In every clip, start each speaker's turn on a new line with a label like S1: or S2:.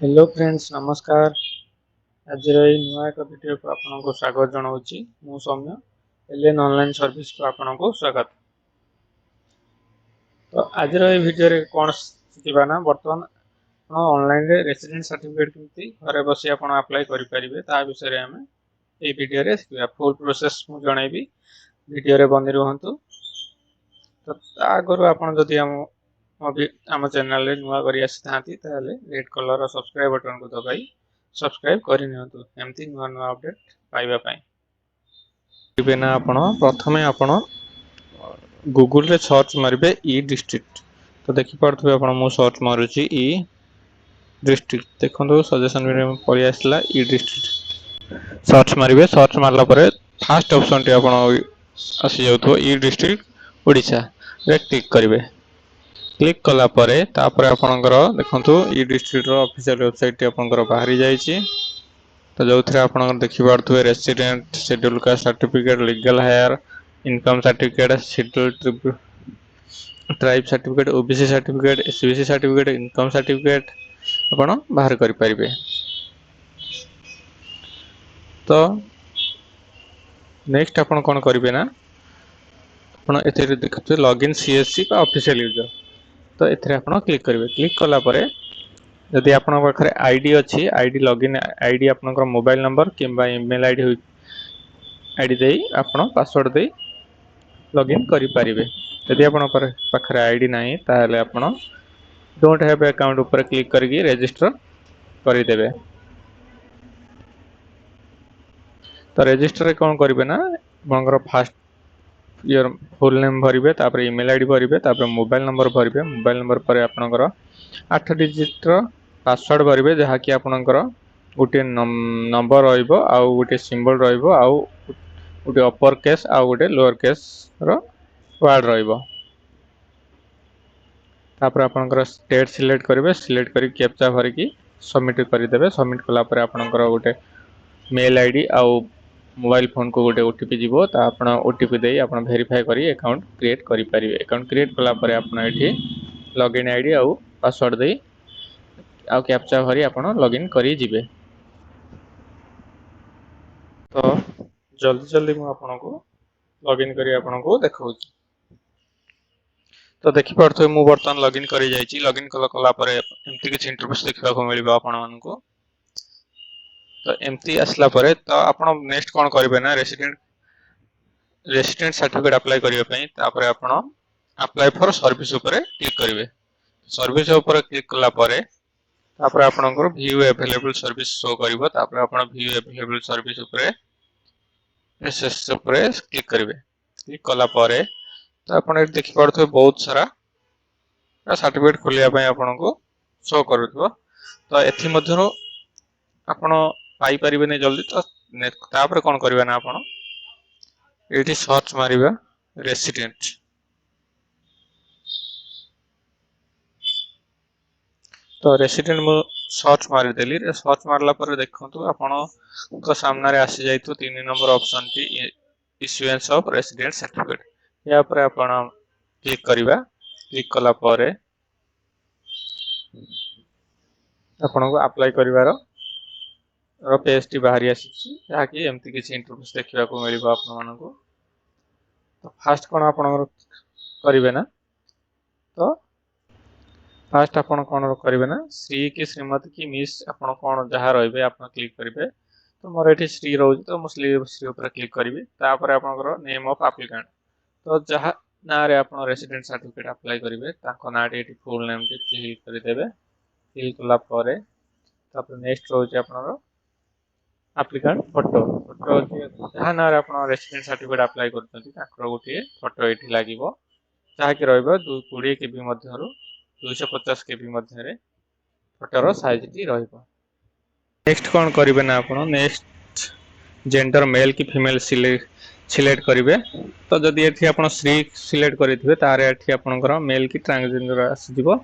S1: Hello friends नमस्कार। आज नुआ एक वीडियो को आपको स्वागत जनाऊँगी। मु सौम्य एलएन ऑनलाइन सर्विस को आपको स्वागत। तो आज वीडियो रे कौन शिखा ना बर्तमान ऑनलाइन रे रेसिडेंट सर्टिफिकेट केमती घरे बसी आप अप्लाई करें ता विषय आम ये वीडियो रे शिखा। फुल प्रोसेस मु जनइबी वीडियो रे बनी रुहतु। तो आगु आप आम चैनल रे नुआ करी आसी थांती ताले रेड कलर सब्सक्राइब बटन को दबाई सब्सक्राइब कर नियंतु एमती नुआ नुआ अपडेट पाइबा पाई ना आपण प्रथमे आपण गूगल रे सर्च मारिबे ई डिस्ट्रिक्ट। तो देखि पड़थबे आपण मु सर्च मारुची ई डिस्ट्रिक्ट देखंतु सजेशन रे पळि आसला ई डिस्ट्रिक्ट सर्च मारिबे। सर्च मारला परे फर्स्ट ऑप्शन टी आपण आसी जाउथो ई डिस्ट्रिक्ट ओडिशा रे क्लिक करिवे। क्लिक कला परे तापर आपणकर देखंतु ई डिस्ट्रिक्ट रो ऑफिशियल वेबसाइट टी आपणकर बाहरी जाईची। तो जो थे आप देखी पारे resident schedule caste certificate legal higher income certificate schedule tribe certificate OBC certificate SBC certificate income certificate आपण बाहर करि परिबे। तो नेक्स्ट आपण कोन करिवे ना आपण एथे देखते लॉगिन सीएससी का ऑफिशियल यूजर। तो एथे आपण क्लिक करिवे। क्लिक कला परे यदि आपन पाखरे आईडी अछि आईडी लॉगिन आईडी आपनकर मोबाइल नंबर किंबा ईमेल आईडी देई आपन पासवर्ड देई लॉगिन करि परिबे। यदि आपन पाखरे आईडी नाही ताले आपन डोंट हैव अकाउंट ऊपर क्लिक करके रजिस्टर करि देबे। तो रजिस्टर रे कोन करिवे ना आपनकर फर्स्ट योर फुल नेम भरिबे तापर ईमेल आईडी भरिबे तापर मोबाइल नंबर भरिबे। मोबाइल नंबर पर आपनकर 8 डिजिट रो पासवर्ड भरिबे जहा कि आपनकर गोटे नंबर रहिबो आ गोटे सिंबल रहिबो आ गोटे अपर केस आ गोटे लोअर केस रो वर्ड रहिबो। तापर आपनकर स्टेट सिलेक्ट करिवे। सिलेक्ट करी कैप्चा भरिकी सबमिट करि देबे। सबमिट कला पर आपनकर गोटे मेल आईडी आ मोबाइल फोन को गोटे ओटीपी जीवो ता आपण ओटीपी देई आपण वेरीफाई करी अकाउंट क्रिएट करि परिबे। अकाउंट क्रिएट कला पर आपण एठी लॉगिन आईडी आ पासवर्ड देई आ कैप्चा भरी आपण लॉगिन करी जिवे। तो जल्दी जल्दी मु आपनको लॉगिन करी आपनको देखाउची। तो देखि पड़थो मु बर्तमान लॉगिन करी जाईची। लॉगिन कला परे एमती किछ इंटरफेस देखबा को मिलिबा आपण मानको। तो एमती आसला परे तो आपण नेक्स्ट कोन करिवे ना रेसिडेंट सर्टिफिकेट अप्लाई करिवे पई तापर आपण अप्लाई फॉर सर्विस ऊपर क्लिक करिवे। सर्विस ऊपर क्लिक कला परे तापर आपनकर व्यू अवेलेबल सर्विस शो करिवो। तापर आपण व्यू अवेलेबल सर्विस ऊपर एसएस ऊपर क्लिक करिवे। क्लिक कला परे तो आपण देखि पड़थो बहुत सारा सर्टिफिकेट खोलिया पई आपनको शो करूथबो। तो एथि मध्यरो आपण पाई परिबे नै जल्दी। तो तापर कोन करिवे ना आपण एठी सर्च मारिबा रेसिडेंट। तो रेसिडेंट मु सर्च मारि देली। सर्च मारला पर देखंतु आपण को सामने रे आसी जाइतो 3 number option T issuance of resident certificate. या पर आपण क्लिक करिबा। क्लिक कला पर आपण को अप्लाई करिवार पेज टी बाहरी आसी या कि एमती किछि इंटरफेस देखिबा को मिलिबा आपण मानको। तो फर्स्ट कोन आपण करिवे ना तो फर्स्ट आपण कोन करिवे ना श्री की श्रीमती की मिस आपण कोन जहा रहबे आपण क्लिक करिवे। तो मोर एठी श्री रहउछ तो मु श्री ऊपर क्लिक करिवे। तापर आपनकर नेम ऑफ एप्लिकेंट तो जहा ना रे आपण रेसिडेंट सर्टिफिकेट अप्लाई करिवे ताको नाटी एठी फुल नेम टी फिल करि देबे। फिल कला परे तापर नेक्स्ट रहउछ आपनकर एप्लिकेंट फोटो। फोटो जहा ना रे आपण रेसिडेंट सर्टिफिकेट अप्लाई करथि ताकर गोटे फोटो एठी लागिवो जहा कि रहबो 220 केबी मध्यरु 250 केबी मध्य रे फोटोर साइज टी रहइबो। नेक्स्ट कोन करिवे ना आपण नेक्स्ट जेंडर मेल की फीमेल सिलेक्ट करिवे। तो जदि एठी आपण श्री सिलेक्ट करिथिबे तारे एठी आपनकर मेल की ट्रांसजेंडर आसीजिवो।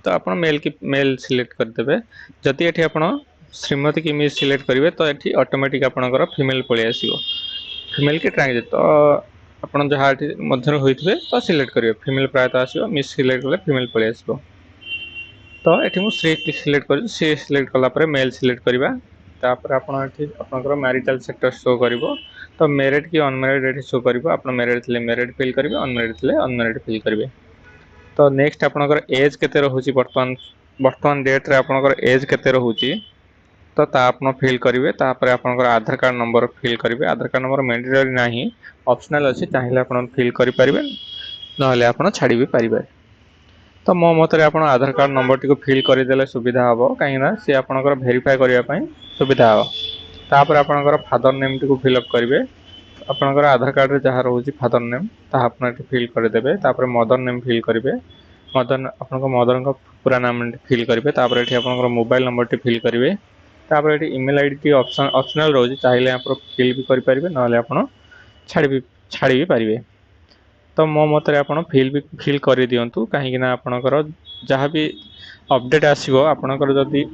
S1: तो आपण मेल सिलेक्ट कर देबे। जदि एठी आपण श्रीमती की मिस सिलेक्ट करिवे तो एठी ऑटोमेटिक आपनकर फीमेल पळि आसीबो। फीमेल की ट्रांसजेंडर तो आपण जहा एठी मध्य होइथिबे तो सिलेक्ट करिवे। फीमेल प्रायत आसीबो मिस सिलेक्ट कले फीमेल पळि आसीबो। तो एठी मु सी सिलेक्ट कर सी सिलेक्ट कला पर मेल सिलेक्ट करबा तापर आपण एठी आपनकर मैरिटल सेक्टर शो करिवो तो मैरिड की अनमैरिड एठी शो करिवो आपण मैरिड थिले मैरिड फिल करिवे अनमैरिड थिले अनमैरिड फिल करिवे तो नेक्स्ट आपनकर एज केते रहउची वर्तमान डेट रे आपनकर एज केते रहउची तो ता आपण फिल करिवे तापर आपनकर आधार कार्ड नंबर फिल करिवे आधार कार्ड नंबर मैंडेटरी नाही ऑप्शनल अछि चाहिले आपण फिल करि परिबे नहले आपण छाडी भी परिबे तो मो मतरे आपण आधार कार्ड नंबर टी को फिल करि देले सुविधा हबो काहे ना से आपनकर वेरीफाई करिया पई सुविधा हबो तापर आपनकर फादर नेम टी को फिल अप करिवे आपनकर आधार कार्ड रे जहा रहउची फादर नेम ता आपण एटी फिल करि देबे तापर मदर नेम फिल करिवे मदर आपनकर मदर को पूरा नाम फिल करिवे तापर एटी आपनकर मोबाइल नंबर टी फिल करिवे तापर एटी ईमेल आईडी टी ऑप्शनल रहउची चाहिले आप फिल भी करि परिबे नहले आपण छाडी भी परिबे तो मो मतरे आपण फिल करि दियंतु काहे ना आपनकर जहा भी अपडेट आसीबो आपनकर जदि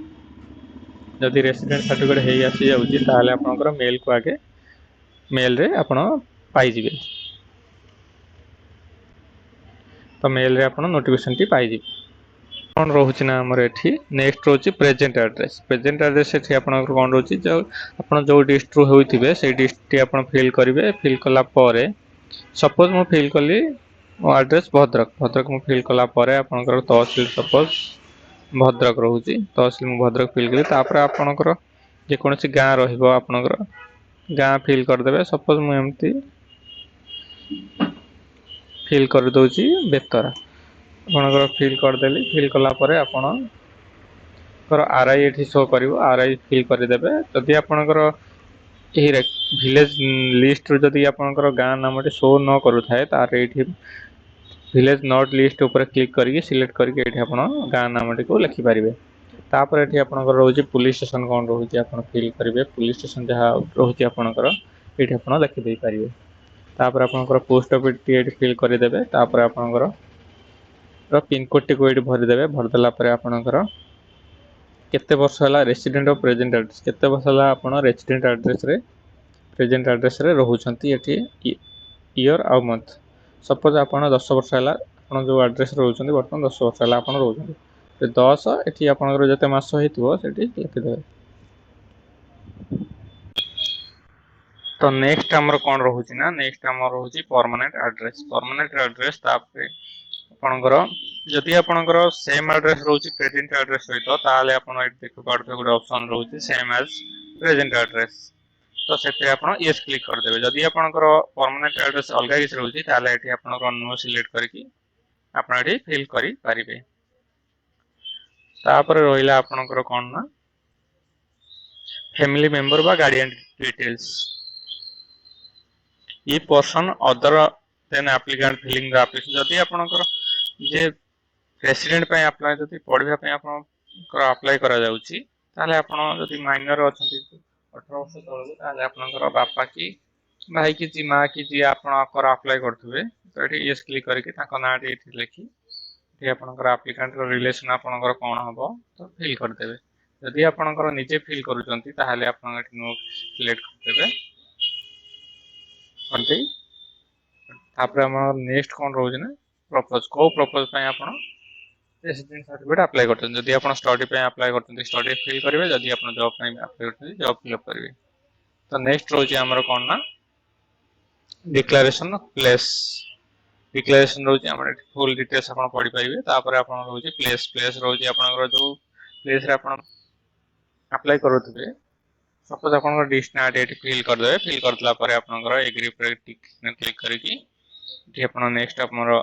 S1: रेसिडेंट सर्टिफिकेट हेई आसी जाउची ताले आपनकर मेल को आगे मेल रे आपण पाई जिवे तो मेल रे आपण नोटिफिकेशन टी पाई जिवे कोन रहउची ना हमर एठी नेक्स्ट रहउची प्रेजेंट एड्रेस एठी आपनकर कोन रहउची जो आपण जो डिस्ट्रिक्ट रो होइथिबे से डिस्ट्रिक्ट टी आपण फिल करिवे फिल कला परे सपोज मु फिल कली मो एड्रेस भद्रक मु फिल कला परे आपनकर तहसील सपोज भद्रक रहउची तहसील मु भद्रक फिल कली तापर आपनकर जे कोनसी गां रहिबो आपनकर गां फिल कर देबे सपोज मु एम्ति फिल कर दोची बेतरा आपनकर फिल कर देली फिल कला परे आपनकर आरआई एठी शो करिवो आरआई फिल कर देबे जदि आपनकर एही विलेज लिस्ट रो जदि आपनकर गां नामटी शो न करू थाए तार एठी विलेज नॉट लिस्ट ऊपर क्लिक करके सिलेक्ट करके एठी आपण गां नामटी को लिखि परिबे तापर एठी आपनकर रहउची पुलिस स्टेशन कोन रहउची आपण फिल करिवे पुलिस स्टेशन जहा रहउची आपनकर एठी आपण लिखि देई परिबे तापर आपनकर पोस्ट ऑफिस टी एठी फिल करि देबे तापर आपनकर पिन कोड टी को एठी भरि देबे भर देला परे आपनकर केते वर्ष होला रेसिडेंट ऑफ प्रेजेंट एड्रेस केते वर्ष होला आपण रेसिडेंट एड्रेस रे प्रेजेंट एड्रेस रे रहउछंती एठी ईयर आ मंथ सपोज आपण 10 वर्ष होला आपण जो एड्रेस रहउछंती वर्तमान 10 वर्ष होला आपण रहउछंती ते 10 एठी आपनकर जते मास हेतिबो सेठी लिखि देबे तो नेक्स्ट हमर कोन रहउची ना नेक्स्ट हमर रहउची परमानेंट एड्रेस तापरे आपनकर जदि आपनकर सेम एड्रेस रहउची प्रेजेंट एड्रेस सहित ताले आपण एठी देखि पारबे गुड ऑप्शन रहउची सेम एज प्रेजेंट एड्रेस तो सेते आपण यस क्लिक कर देबे जदि आपनकर परमानेंट एड्रेस अलगा किछ रहउची ताले एठी आपनकर नो सिलेक्ट करके आपण एठी फिल करि परिबे तापर रहिला आपनकर कोन ना फैमिली मेंबर बा गार्डियन डिटेल्स ई person other than applicant filling the application जदि आपनकर जे रेसिडेंट पे अप्लाई जदि पढिबा पे आपनकर अप्लाई करा जाउची ताले आपण जदि माइनर अछंती 18 वर्ष तळले ताले आपनकर बापा की भाई की जी मां की जी आपनकर अप्लाई करथुबे तो एठी यस क्लिक करके ताको नाटी एठी लिखि एठी आपनकर एप्लिकेंट रो रिलेशन आपनकर कोन हबो तो फिल कर देबे जदि आपनकर निजे फिल करूचंती ताले आपण एठी नो सिलेक्ट कर देबे अंते तापर हमर नेक्स्ट कोन रहउछ ना प्रपोज पय आपण रेसिडेंट सर्टिफिकेट अप्लाई करछन जदि आपण स्टडी पे अप्लाई करछन स्टडी फिल करिवे जदि आपण जॉब पे अप्लाई करछन जॉब फिल अप करिवे तो नेक्स्ट रहउछ हमर कोन ना डिक्लेरेशन प्लेस रहउछ हमर फुल डिटेल्स आपण पढि परिवे तापर आपण रहउछ प्लेस रहउछ आपनकर जो प्लेस रे आपण अप्लाई करथुबे सपोज आपनकर डिस्ट्रिक्ट एटी फिल कर देबे फिल करतला परे आपनकर एग्री पर क्लिक करके एठी आपण नेक्स्ट आपनर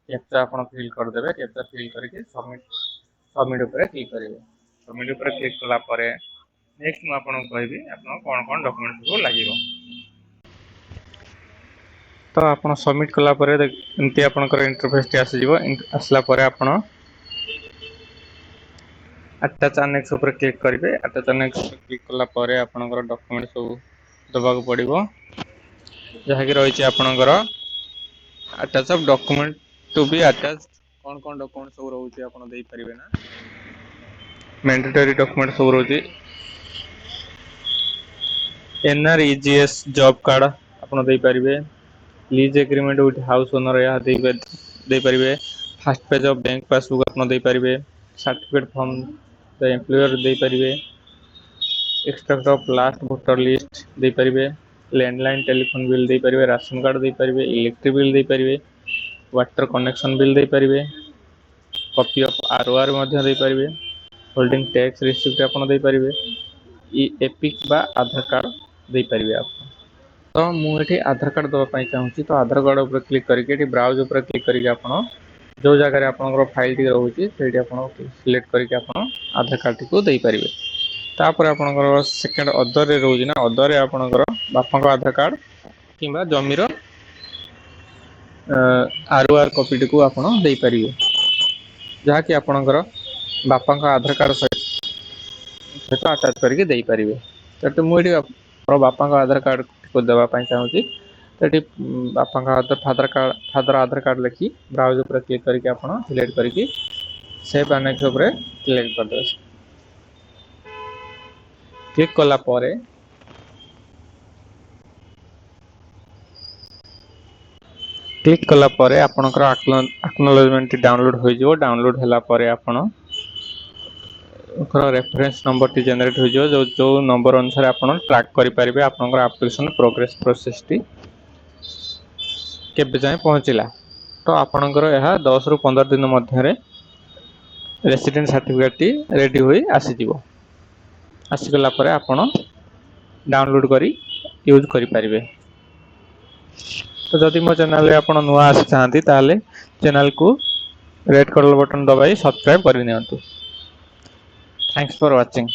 S1: कैप्चा आपण फिल कर देबे कैप्चा फिल करके सबमिट ऊपर क्लिक करिवे सबमिट ऊपर क्लिक कला परे नेक्स्ट म आपण कहबी आपण कोन डॉक्यूमेंट को लागिवो तो आपण सबमिट कला परे एंती आपनकर इंटरफेस टी आसी जिवो आसला परे आपण अटैच अनेक्स ऊपर क्लिक करिवे अटैच अनेक्स ऊपर क्लिक कला परे आपनकर डॉक्यूमेंट सब दबा को पड़िबो जहा कि रहिछि आपनकर attach of document to be attached कोन डॉक्यूमेंट सब रहउछि आपण देई परिबे ना मैंडेटरी डॉक्यूमेंट सब रहउछि एनआर ईजीएस जॉब कार्ड आपण देई परिबे lease agreement with house owner या देई परिबे first page of bank passbook आप दे पारे, सर्टिफिकेट फ्रॉम द एम्प्लॉयर दे पारे, extract of last voter list दे पारे, लैंडलाइन टेलीफोन बिल दे पारे, राशन कार्ड दे पारे, इलेक्ट्रिक बिल दे पारे, वाटर कनेक्शन बिल दे पारे, कॉपी ऑफ आरओआर मध्य दे पारे, होल्डिंग टैक्स रिसिप्ट आप दे पारे, एपिक बा आधार कार्ड दे पारे आप। तो मुझे आधार कार्ड देवाई चाहूँगी, तो आधार कार्ड उपर क्लिक करके ब्राउज उपर क्लिक करके आप जो जगह आप फाइल टी रोचे से सिलेक्ट करके आप आधार कार्ड टी को दे पारे। तापर आपणकर सेकेंड अदर रे रोज ना, अदर रे आपणकर बापा आधार कार्ड किंबा जमीर आरओआर कॉपी टी को आप दे पारे, जहाँकि आपणकर बापा आधार कार्ड सहित अटैच करके दे पारे। तो मुझे बापा आधार कार्ड को देवाई चाहूँगी, तो ये बापा फादर आधार कार्ड लिखी ब्राउज पर क्लिक करके आप सिलेक्ट करके सेव अनेक्स उपर क्लिक करदे। क्लिक कला परे आपणकर एक्नॉलेजमेंट डाउनलोड हो जाओ। डाउनलोड होला परे आपण रेफरेंस नंबर टी जनरेट हो जाओ, जो नंबर अनुसार आपण ट्रैक करि परिबे आपनकर एप्लिकेशन प्रोसेस टी केबे जाए पहुँचला। तो आपणकर यह 10 रु 15 दिन मध्य रेसिडेंट सर्टिफिकेट टी रेडी होई आसीजिवो। आसीगला परे आपण डाउनलोड करी यूज करि परिबे। तो जदि मो चैनल रे आपण नुआ आसी चाहती ताले चैनल को रेड कलर बटन दबाई सब्सक्राइब कर नियंतु। Thanks for watching.